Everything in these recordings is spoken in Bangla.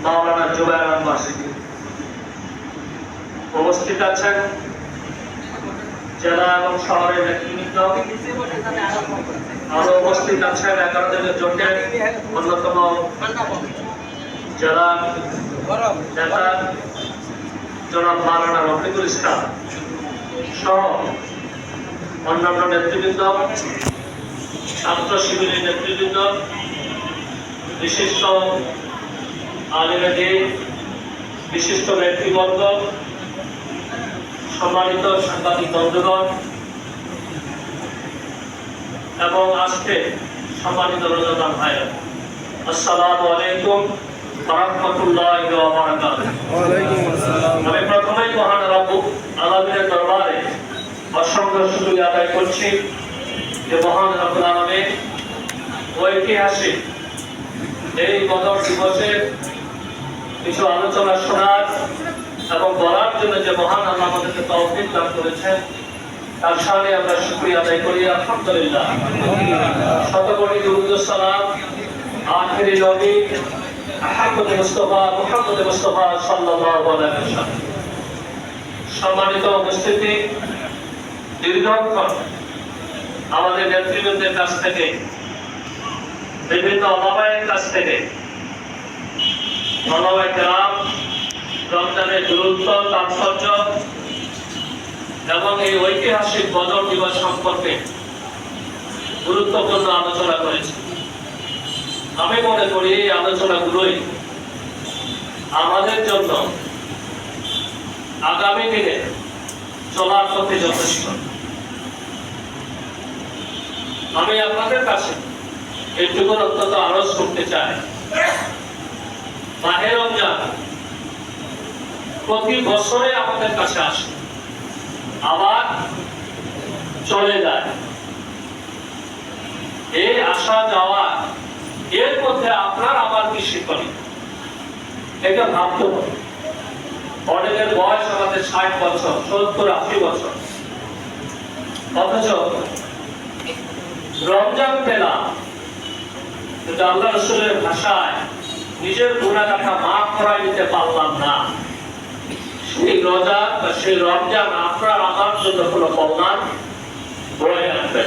মাওলানা জুবায়ের আহমদ সিদ্দিকী উপস্থিত আছেন জেলা এবং শহরের নেতৃবৃন্দ, আরো উপস্থিত আছেন 11 দিনের জোটের অন্যতম জেলা নেতা জনাব মাওলানা রফিকুল ইসলাম সহ অন্যান্য নেতৃবৃন্দ, ছাত্র শিবিরের নেতৃবৃন্দ, বিশিষ্ট আলেমে দ্বীন, বিশিষ্ট ব্যক্তিবর্গ, সম্মানিত সাংবাদিক বন্ধুগণ এবং আজকে সম্মানিত রোজাদার ভাইরা, আসসালামু আলাইকুম ওয়া রাহমাতুল্লাহি ওয়া বারাকাতুহু। আমি প্রথমেই মহান রব্বুল আলামিনের দরবারে অসংখ্য শুকরিয়া আদায় করছি যে মহান রব্বুল আলামিন ঐতিহাসিক এই বদর দিবসের কিছু আলোচনা শোনার এবং বলার জন্য যে মহান আল্লাহ আমাদেরকে তৌফিক দান করেছেন, তার সামনে আমরা শুকরিয়া আদায় করি। আলহামদুলিল্লাহ, শতকোটি দুরূদ ও সালাম আখিরি নবী মুহাম্মদ মুস্তাফা সাল্লাল্লাহু আলাইহি ওয়াসাল্লাম। সম্মানিত উপস্থিতি, দীর্ঘক্ষণ আমাদের নেতৃবৃন্দের কাছ থেকে, বিভিন্ন ওলামায়ের কাছ থেকে ওলামায়ে কেরাম রমজানের গুরুত্ব, তাৎপর্য এবং এই ঐতিহাসিক বদর দিবস সম্পর্কে গুরুত্বপূর্ণ আলোচনা করেছে। আমি মনে করি এই আলোচনাগুলোই আমাদের জন্য আগামী দিনে চলার পথে যথেষ্ট। আমি আপনাদের কাছে এইটুকু অন্তত আরজ করতে চাই, মাহে রমজান প্রতি বছরে আমাদের কাছে আসে, আবার চলে যায়। এই আসা যাওয়া, এর মধ্যে আপনার আমার কি শিক্ষণীয়, এটা ভাবতে হবে। অনেকের বয়স আমাদের 60 বছর, 70, 80 বছর, অথচ রমজান পেলাম কিন্তু আল্লাহ রাসূলের ভাষায় নিজের গুনাহগাথা মাফ করাই দিতে পারলাম না। সেই রোজা বা সেই রমজান আপনার আমার জন্য কোনো কল্যাণ বয়ে আনবে।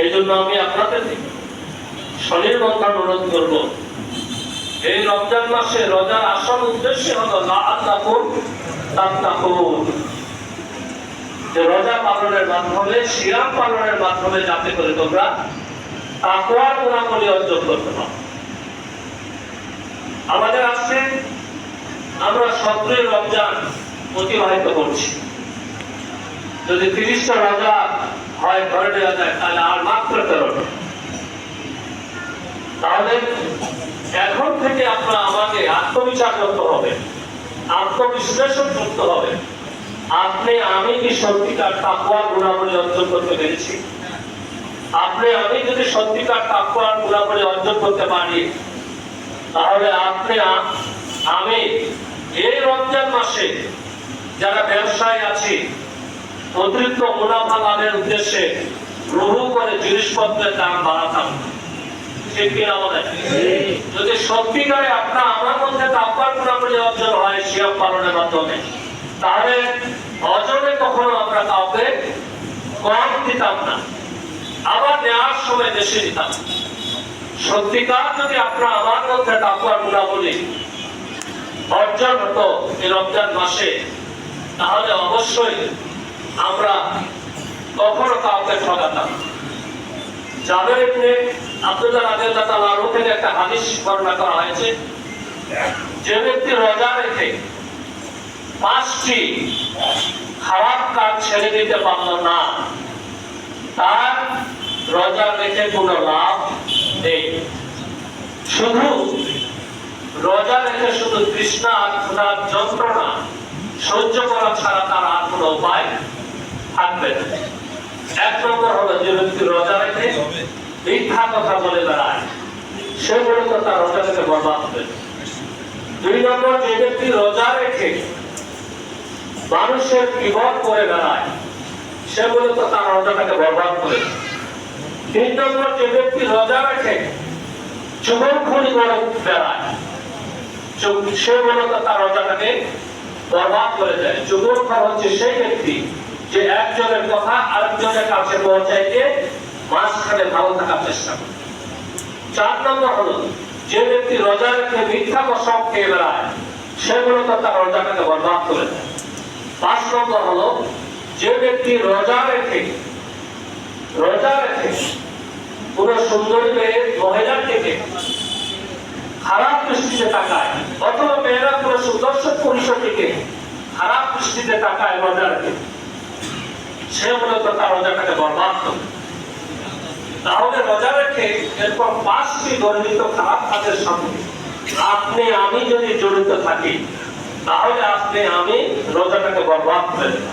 এই জন্য আমি আপনাদের স্বনির্বন্ধ অনুরোধ করব, এই রমজান মাসে রোজার আসল উদ্দেশ্য হলো লাআল্লাকুম তাত্তাকুন, যে রোজা পালনের মাধ্যমে, সিয়াম পালনের মাধ্যমে যাতে করে তোমরা তাকওয়ার গুণাবলী অর্জন করতে পারো। আমাদের আজকে আমরা 17 রমজান অতিবাহিত করছি। যদি 30টা রোজা হয় ধরে নেওয়া যায়, তাহলে আর মাত্র 13টা। তাহলে এখন থেকে আপনারা আমাকে আত্মবিচার করতে হবে, আত্মবিশ্লেষণ করতে হবে। আমি কি সত্যিকার তাকওয়ার গুণাবলী অর্জন করতে পেরেছি? আমি যদি সত্যিকার তাকওয়ার গুণাবলী অর্জন করতে পারি, তাহলে আমি এই রমজান মাসে যারা ব্যবসায় আছি, অতিরিক্ত মুনাফা লাভের উদ্দেশ্যে রহু করে জিনিসপত্রের দাম বাড়াতাম। ঠিক কিনা বলেন? যদি সত্যিকারে আমার মধ্যে তাকওয়ার গুণাবলী অর্জন হয় সিয়াম পালনের মাধ্যমে, তাহলে অজনে কখনো আমরা কাউকে কম দিতাম না, আবার নেওয়ার সময় বেশি দিতাম। সত্যিকার যদি আমার মধ্যে তাকওয়ার গুণাবলী অর্জন হতো এই রমজান মাসে, তাহলে অবশ্যই আমরা কখনো কাউকে ঠকাতাম। জাবের ইবনে আব্দুল্লাহ রাদিয়াল্লাহু আনহু থেকে একটা হাদিস বর্ণনা করা হয়েছে, যে ব্যক্তি রোজা রেখে 5টি খারাপ কাজ ছেড়ে দিতে পারল না, তার রোজা রেখে কোনো লাভ নেই। শুধু রোজা রেখে শুধু তৃষ্ণা আর ক্ষুধার যন্ত্রণা সহ্য করা ছাড়া তার আর কোনো উপায় থাকবে না। 1 নম্বর হলো, যে ব্যক্তি রোজা রেখে মিথ্যা কথা বলে বেড়ায়, সে মূলত তার রোজা থেকে বরবাদ হবে। 2 নম্বর, যে ব্যক্তি রোজা রেখে মানুষের বিপদ করে বেড়ায়, সে মূলত তার রোজাটাকে বরবাদ করে। 3 নম্বর, যে ব্যক্তি রোজা রেখে চুগলখড়ি করে বেড়ায়, সে মূলত তার রোজাটাকে বরবাদ করে দেয়। যুবকর হচ্ছে সেই ব্যক্তি যে একজনের কথা আরেকজনের কাছে পৌঁছাইতে মাঝখানে ভালো থাকার চেষ্টা করে। 4 নম্বর হলো যে ব্যক্তি রোজা রেখে মিথ্যা কসম খেয়ে বেড়ায়, সে মূলত তার রোজাটাকে বরবাদ করে দেয়। 5 নম্বর হলো যে ব্যক্তি রোজা রেখে পুরো সুন্দরী মেয়ে মহিলার থেকে খারাপ দৃষ্টিতে তাকায়, অথবা মেয়েরা পুরো সুদর্শন পুরুষের দিকে খারাপ দৃষ্টিতে তাকায় রোজা রেখে, সে মূলত তার রোজাটাকে বরবাদ করে। তাহলে রোজা রেখে এরপর 5টি গর্হিত খারাপ কাজের সঙ্গে আপনি আমি যদি জড়িত থাকি, তাহলে আপনি আমি রোজাটাকে বরবাদ করে দেব।